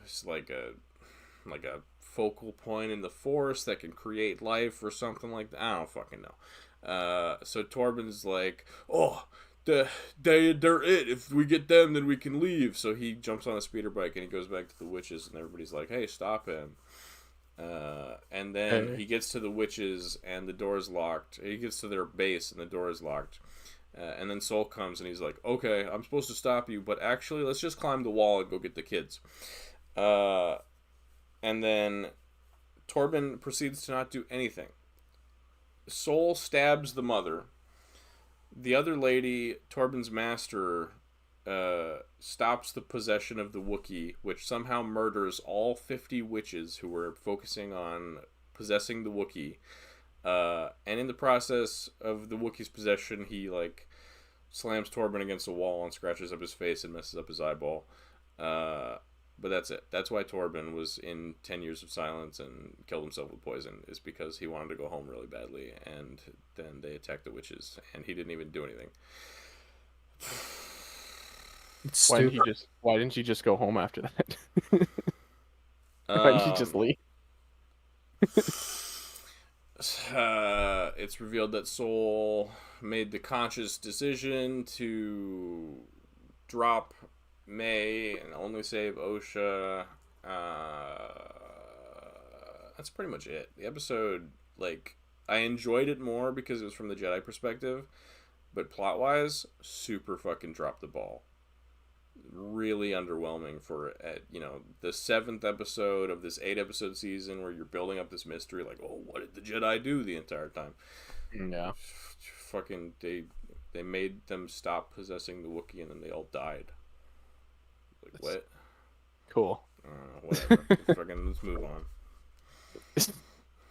It's like a focal point in the force that can create life or something like that. I don't fucking know. So Torben's like, "Oh, they're it. If we get them, then we can leave." So he jumps on a speeder bike and he goes back to the witches, and everybody's like, "Hey, stop him." And then he gets to the witches and the door's locked. He gets to their base and the door is locked. And then Soul comes and he's like, "Okay, I'm supposed to stop you, but actually let's just climb the wall and go get the kids." And then Torben proceeds to not do anything. Soul stabs the mother. The other lady, Torben's master, stops the possession of the Wookiee, which somehow murders all 50 witches who were focusing on possessing the Wookiee. And in the process of the Wookiee's possession, he like slams Torben against a wall and scratches up his face and messes up his eyeball. But that's it. That's why Torben was in 10 Years of Silence and killed himself with poison, is because he wanted to go home really badly, and then they attacked the witches, and he didn't even do anything. Why didn't you just go home after that? Why didn't you just leave? It's revealed that Soul made the conscious decision to drop May and only save Osha. That's pretty much it. The episode, like, I enjoyed it more because it was from the Jedi perspective, but plot-wise, super fucking dropped the ball. Really underwhelming for, the 7th episode of this 8-episode season where you're building up this mystery, like, oh, what did the Jedi do the entire time? Yeah. Fucking, they made them stop possessing the Wookiee and then they all died. Like, what? Cool. Whatever. Fucking, let's move on.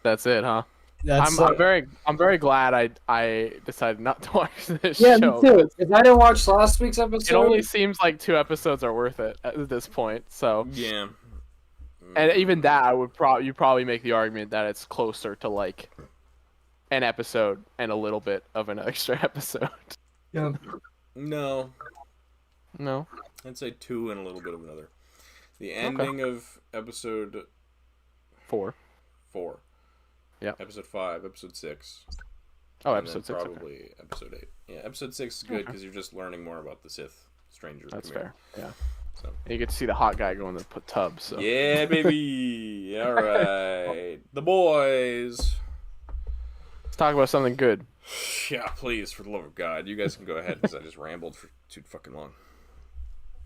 That's it, huh? I'm very glad I decided not to watch this show. Yeah, me too. If I didn't watch last week's episode, it only seems like 2 episodes are worth it at this point. So yeah, and even that, I would probably make the argument that it's closer to like an episode and a little bit of an extra episode. Yeah. No. I'd say 2 and a little bit of another. The ending of episode 4. Yeah. Episode 5, episode 6. Oh, episode 6. Probably episode 8. Yeah, episode 6 is good because you're just learning more about the Sith Stranger. That's fair. Yeah. So. You get to see the hot guy go in the tub. So. Yeah, baby. All right, the boys. Let's talk about something good. Yeah, please, for the love of God, you guys can go ahead because I just rambled for too fucking long.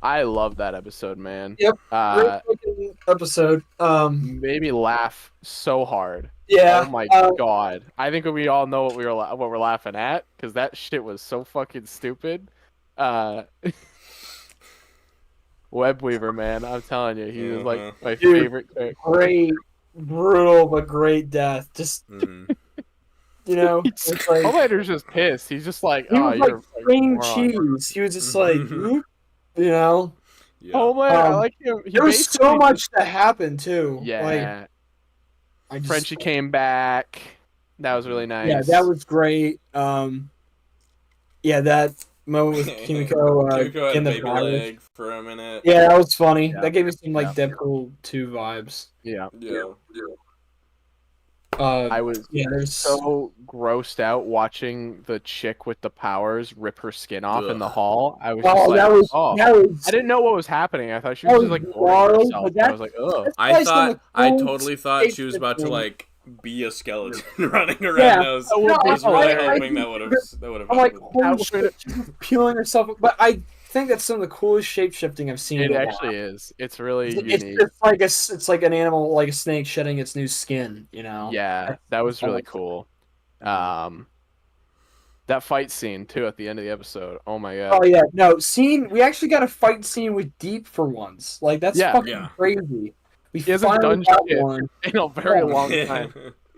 I love that episode, man. Yep. Great episode. Made me laugh so hard. Yeah. Oh my god. I think we all know what we're laughing at because that shit was so fucking stupid. Webweaver, man, I'm telling you, he was like my favorite character. Great, brutal but great death. Just you know, it's like Homelander's just pissed. He's just like, he was like cream cheese. He was just like, you know. Yeah. Homelander, I like him. There was so much that happened too. Yeah. Frenchie came back. That was really nice. Yeah, that was great. Yeah, that moment with Kimiko in the baby leg for a minute. Yeah, that was funny. Yeah. That gave me some like Deadpool 2 vibes. Yeah. I was there's so grossed out watching the chick with the powers rip her skin off in the hall. I was just like, I didn't know what was happening. I thought she was just like boring herself. I was like, ugh. I totally thought she was about to like be a skeleton running around. I was really hoping that would have I'm like, happened. holy shit, she's peeling herself. But I think that's some of the coolest shape shifting I've seen. It actually is. It's really unique. It's like an animal, like a snake shedding its new skin. You know. Yeah, that was really cool. That fight scene too at the end of the episode. Oh my god. Oh yeah, no scene. We actually got a fight scene with Deep for once. Like that's fucking crazy. He hasn't done shit in a very long time.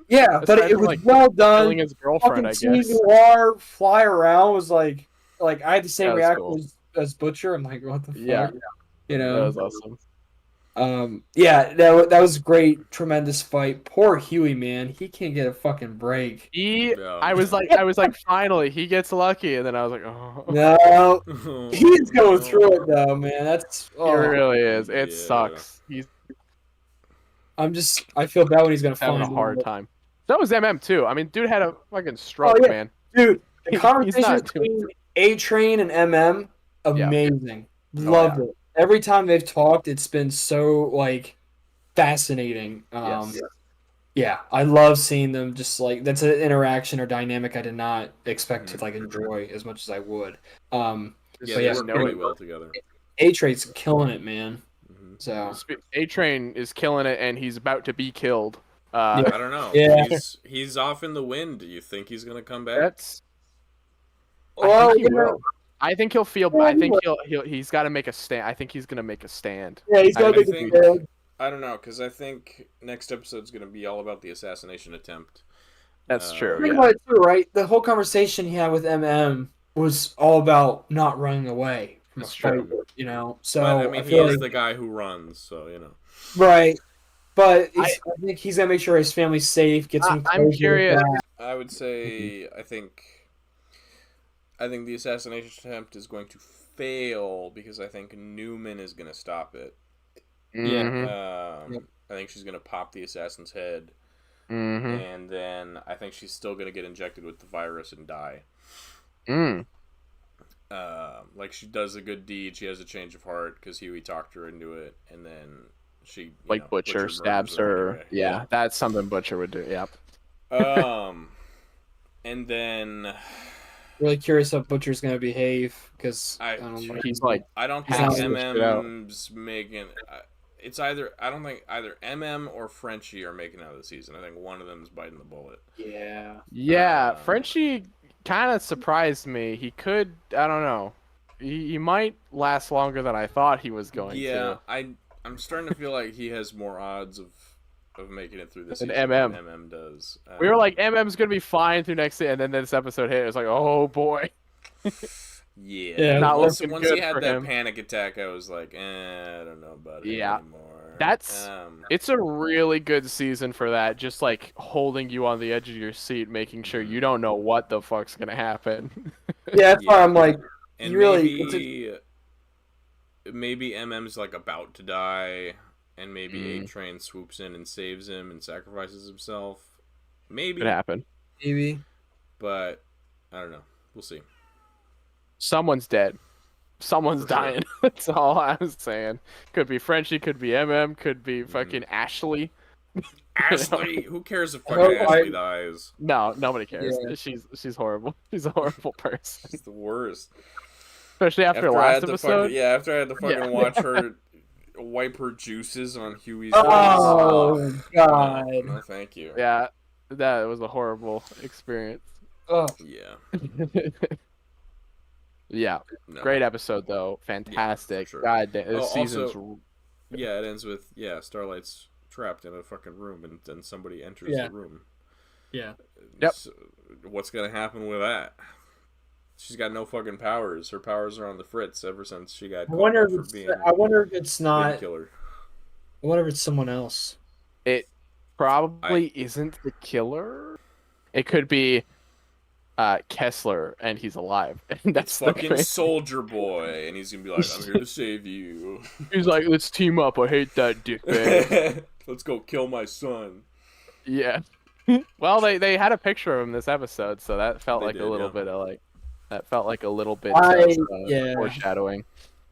Yeah, but it was well done. Killing his girlfriend, I guess. Noir fly around was like I had the same reaction as Butcher. I'm like, what the fuck? Yeah, you know, that was awesome. Yeah, that was great, tremendous fight. Poor Huey, man, he can't get a fucking break. I was like, finally, he gets lucky, and then I was like, oh no, he's going through it though, man. That's he really is. It sucks. I feel bad when he's gonna having a hard time. That was MM too. I mean, dude had a fucking stroke, man. Dude, the conversation between A-Train and MM, amazing. Loved it. Every time they've talked, it's been so like fascinating. Yeah, I love seeing them. Just like that's an interaction or dynamic I did not expect to like enjoy as much as I would. They work really well together. A-Train's killing it, man. So A-Train is killing it, and he's about to be killed. I don't know. Yeah. He's off in the wind. Do you think he's gonna come back? I think he'll feel. I think he's got to make a stand. I think he's gonna make a stand. Yeah, he's got to make a stand. I don't know, because I think next episode's gonna be all about the assassination attempt. That's true. Think about it too, right? The whole conversation he had with MM was all about not running away from a fight, you know. So but, I mean, he is the guy who runs, so you know. Right, but I think he's gonna make sure his family's safe. Get some. I'm curious. I would say I think the assassination attempt is going to fail because I think Newman is going to stop it. I think she's going to pop the assassin's head. And then I think she's still going to get injected with the virus and die. Like she does a good deed. She has a change of heart because Huey talked her into it. And then she... Butcher stabs her. Anyway. Yeah, that's something Butcher would do. Yep. And then... Really curious how Butcher's gonna behave because I don't know. He's like, I don't think MM's making. It's either I don't think either MM or Frenchie are making out of the season. I think one of them is biting the bullet. Yeah. Frenchie kind of surprised me. He could. I don't know. He might last longer than I thought he was going to. Yeah, I'm starting to feel like he has more odds of making it through this season than MM does. We were like, MM's gonna be fine through next year, and then this episode hit. It was like, oh boy. Yeah. Once he had that panic attack, I was like, I don't know about it anymore. It's a really good season for that. Just like holding you on the edge of your seat, making sure you don't know what the fuck's gonna happen. Yeah, that's why I'm like, and maybe MM's like about to die. And maybe A-Train swoops in and saves him and sacrifices himself. Maybe. Could happen. Maybe. But, I don't know. We'll see. Someone's dead. Someone's dying. That's all I was saying. Could be Frenchie, could be MM, could be fucking Ashley. Ashley? Who cares if fucking Ashley dies? No, nobody cares. Yeah. She's horrible. She's a horrible person. She's the worst. Especially after last episode. After I had to fucking watch her... wipe her juices on Huey's Oh, God. No, thank you. Yeah, that was a horrible experience. Oh. Yeah. Yeah. No. Great episode, though. Fantastic. Yeah, sure. God damn. This season's... Also, it ends with, Starlight's trapped in a fucking room, and then somebody enters the room. Yeah. Yep. So, what's going to happen with that? She's got no fucking powers. Her powers are on the fritz ever since she got. I wonder if it's not. Killer. I wonder if it's someone else. It probably isn't the killer. It could be Kessler, and he's alive. And that's fucking Soldier Boy, and he's gonna be like, "I'm here to save you." He's like, "Let's team up. I hate that dickbag. Let's go kill my son." Yeah. Well, they had a picture of him this episode, so that felt They like did, a little yeah. bit of like that felt like a little bit Yeah. foreshadowing.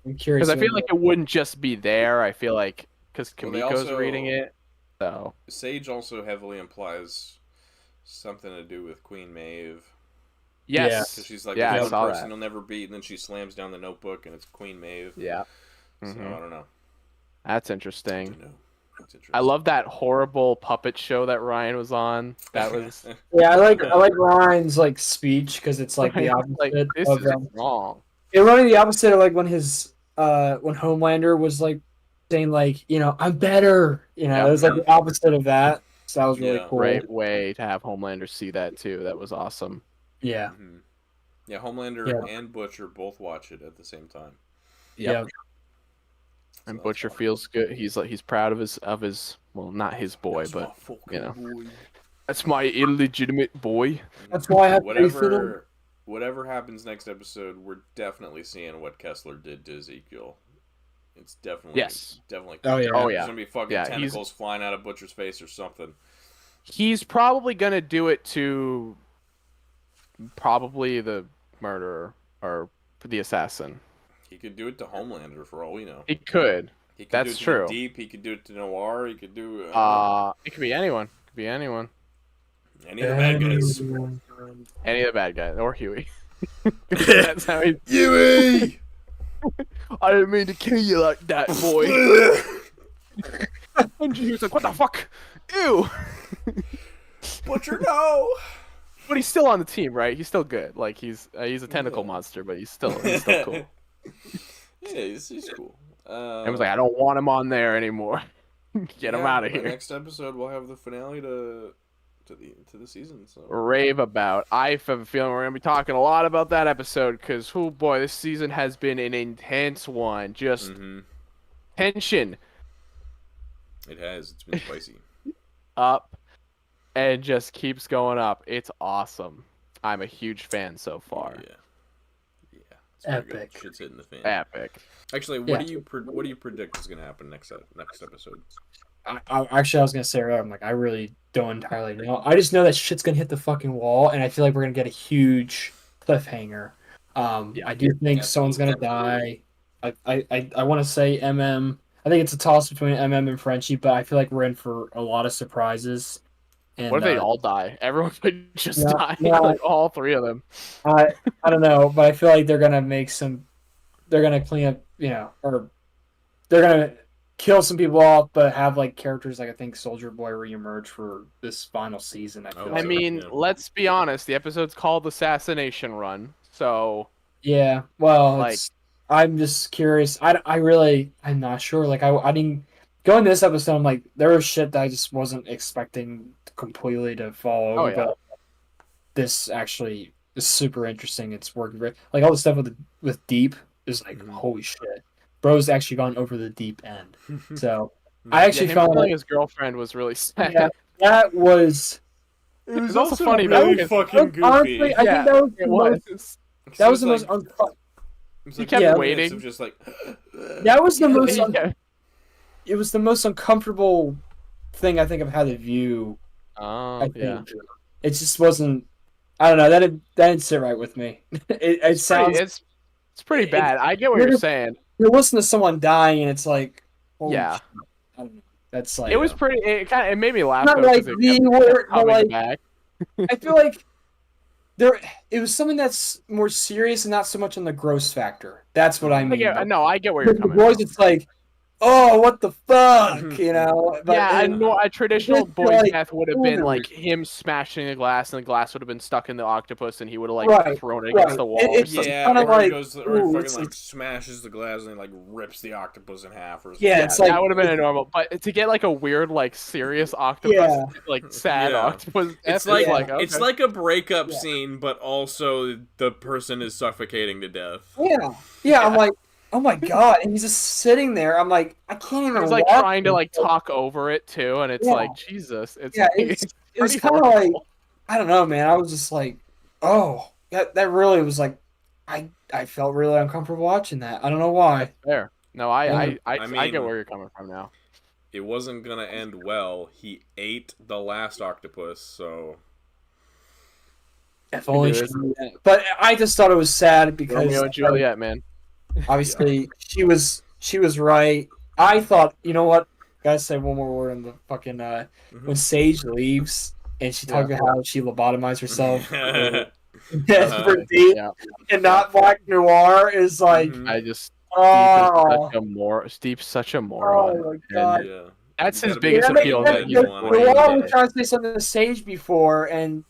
I'm curious. Because I feel like it wouldn't just be there. I feel like because Well, they Kamiko's reading also it, so Sage also heavily implies something to do with Queen Maeve. yes, Because she's like, yeah, I there's one saw person that. he'll never beat, and then she slams down the notebook, and it's Queen Maeve. Yeah, So I don't know. that's I interesting. don't know. That's interesting. I love that horrible puppet show that Ryan was on. That was Yeah, I like Ryan's like speech because it's like the Ryan's opposite like, this of is wrong. it reminded me the opposite of like when his when Homelander was like saying like, you know, I'm better. You know, Yep. it was like the opposite of that. So that was really Yeah. cool. Great way to have Homelander see that too. That was awesome. Yeah. Mm-hmm. Yeah, Homelander and Butcher both watch it at the same time. Yep. And Butcher feels good. He's proud of his well, not his boy, but you know, boy. that's my illegitimate boy. That's why I have faith in him. Whatever happens next episode, we're definitely seeing what Kessler did to Ezekiel. It's definitely definitely. Oh yeah. Oh There's yeah. gonna be fucking tentacles flying out of Butcher's face or something. He's probably gonna do it to probably the murderer or the assassin. He could do it to Homelander for all we know. He could. He could That's do it to true. Deep. He could do it to Noir. He could do. It could be anyone. Could be anyone. Any of the bad guys. Any of the bad guys or Huey. That's how he. Huey. I didn't mean to kill you like that, boy. And he was like, "What the fuck? Ew." Butcher, no. But he's still on the team, right? He's still good. Like he's a tentacle monster, but he's still cool. Yeah, he's cool. I was like, I don't want him on there anymore. Get him out of here. Next episode, we'll have the finale to the season. So Rave about. I have a feeling we're gonna be talking a lot about that episode because, oh boy, this season has been an intense one. Just tension. It has. It's been spicy. Up, and just keeps going up. It's awesome. I'm a huge fan so far. Yeah. It's epic. Good. Shit's hitting the fan. Epic. Actually, what do you predict is gonna happen next episode? I was gonna say earlier, I'm like, I really don't entirely know. I just know that shit's gonna hit the fucking wall, and I feel like we're gonna get a huge cliffhanger. I do think someone's gonna die. I want to say MM. I think it's a toss between MM and Frenchie, but I feel like we're in for a lot of surprises. And, what if they all die? Everyone could just die. Like all three of them. I don't know, but I feel like they're gonna make some. They're gonna clean up, or they're gonna kill some people off, but have like characters like I think Soldier Boy reemerge for this final season. I mean, let's be honest. The episode's called Assassination Run, so yeah. Well, like I'm just curious. I'm not sure. Like I didn't go in this episode. I'm like there was shit that I just wasn't expecting completely to fall over, but this actually is super interesting. It's working great. Like all the stuff with Deep is like holy shit. Bro's actually gone over the deep end. So I actually found like his girlfriend was really sad. Yeah, that was. It was also funny, really fucking goofy. Honestly, I think that was the most. He kept waiting. Of just like that was the most. It was the most uncomfortable thing I think I've had to view. Oh yeah. It just wasn't. I don't know. That didn't sit right with me. It sounds. It's pretty bad. I get what you're saying. You listen to someone dying, and it's like, yeah. Shit. I don't know. That's like it was pretty. It made me laugh. Not like the word, but like back. I feel like it was something that's more serious and not so much on the gross factor. That's what I mean. I get where you're coming from. It's like, oh, what the fuck, But a traditional boy's death would have been like him smashing the glass, and the glass would have been stuck in the octopus, and he would have thrown it against the wall. It's kind of like, smashes the glass and like rips the octopus in half, or something. Yeah, it's like that would have been a normal. But to get like a weird, like serious octopus, like sad octopus, it's like it's like a breakup scene, but also the person is suffocating to death. Yeah. I'm like, oh my god! And he's just sitting there. I'm like, I can't even. He's like trying to like talk over it too, and it's like Jesus. It was kind of like, I don't know, man. I was just like, oh, that really was like, I felt really uncomfortable watching that. I don't know why. That's fair. No, I get where you're coming from now. it wasn't gonna end well. He ate the last octopus, so If only she knew that. But I just thought it was sad because Romeo and Juliet, man. Obviously, she was right. I thought, you know what? Gotta say one more word on the fucking when Sage leaves and she talked about how she lobotomized herself for deep and not Black Noir is like I just oh Steve's such a moron. Oh my god. yeah. That's his biggest appeal. Noir was trying to say something to Sage before and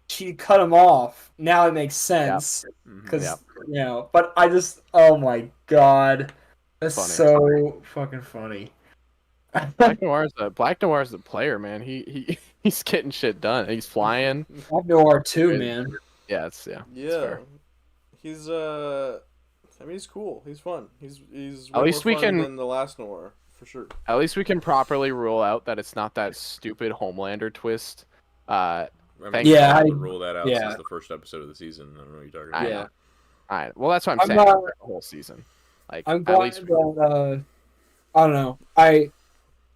she cut him off. Now it makes sense because you know. But I just, oh my god, that's funny. So fucking funny. Black Noir's the player, man. He's getting shit done. He's flying. Black Noir too, man. Yeah, it's fair. He's I mean, he's cool. He's fun. He's at least we can than the last Noir for sure. At least we can properly rule out that it's not that stupid Homelander twist. I rule that out since the first episode of the season. I don't know what you're talking about. Yeah. All right. Well, that's what I'm saying. The whole season. Like, I'm glad that I don't know.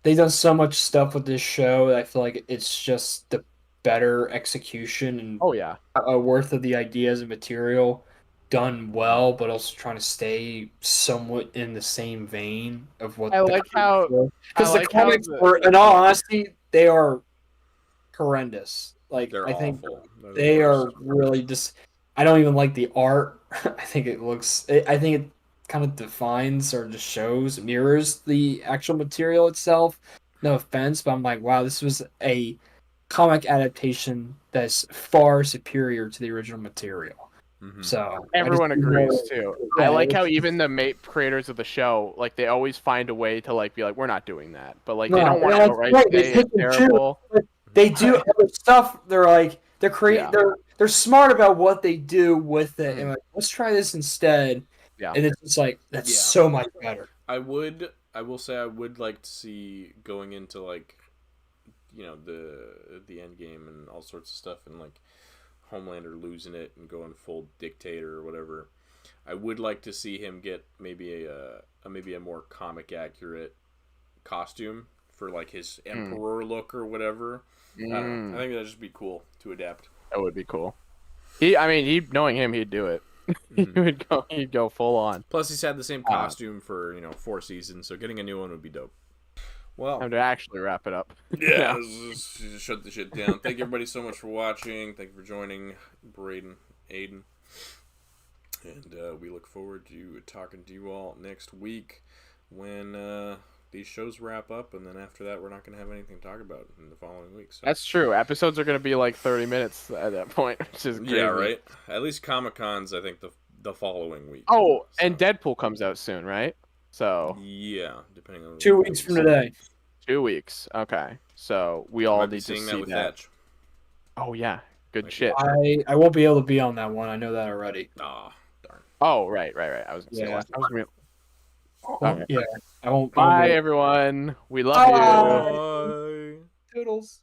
They've done so much stuff with this show that I feel like it's just the better execution and worth of the ideas and material done well, but also trying to stay somewhat in the same vein of what I like how because the comics were, in all honesty, they are horrendous. Like they're think awful. they are really just. I don't even like the art. I think it looks. I think it kind of defines or just shows, mirrors the actual material itself. No offense, but I'm like, wow, this was a comic adaptation that's far superior to the original material. So everyone agrees too. I like how even the creators of the show, like, they always find a way to like be like, we're not doing that, but like they don't want to go right. It's terrible. They do other stuff. They're like they're smart about what they do with it, and like, let's try this instead. Yeah, and it's just like that's so much better. I will say I would like to see going into like, you know, the end game and all sorts of stuff, and like Homelander losing it and going full dictator or whatever. I would like to see him get maybe a more comic accurate costume for like his emperor look or whatever. I think that'd just be cool to adapt. That would be cool. Knowing him, he'd do it. He'd go full on. Plus, he's had the same costume for 4 seasons, so getting a new one would be dope. Well, time to actually wrap it up. Yeah, let's just shut the shit down. Thank you everybody so much for watching. Thank you for joining, Braden, Aiden, and we look forward to talking to you all next week when these shows wrap up, and then after that, we're not going to have anything to talk about in the following week. So. That's true. Episodes are going to be like 30 minutes at that point, which is crazy. Yeah, right? At least Comic-Con's, I think, the following week. Oh, so. And Deadpool comes out soon, right? So yeah, depending on 2 weeks from today. 2 weeks. Okay. So we all need to see that. With Thatch. Oh, yeah. Good shit. I won't be able to be on that one. I know that already. Oh, darn. Oh, right. I was going to say okay. Yeah. I won't. Bye, everyone. We love you. Bye. Toodles.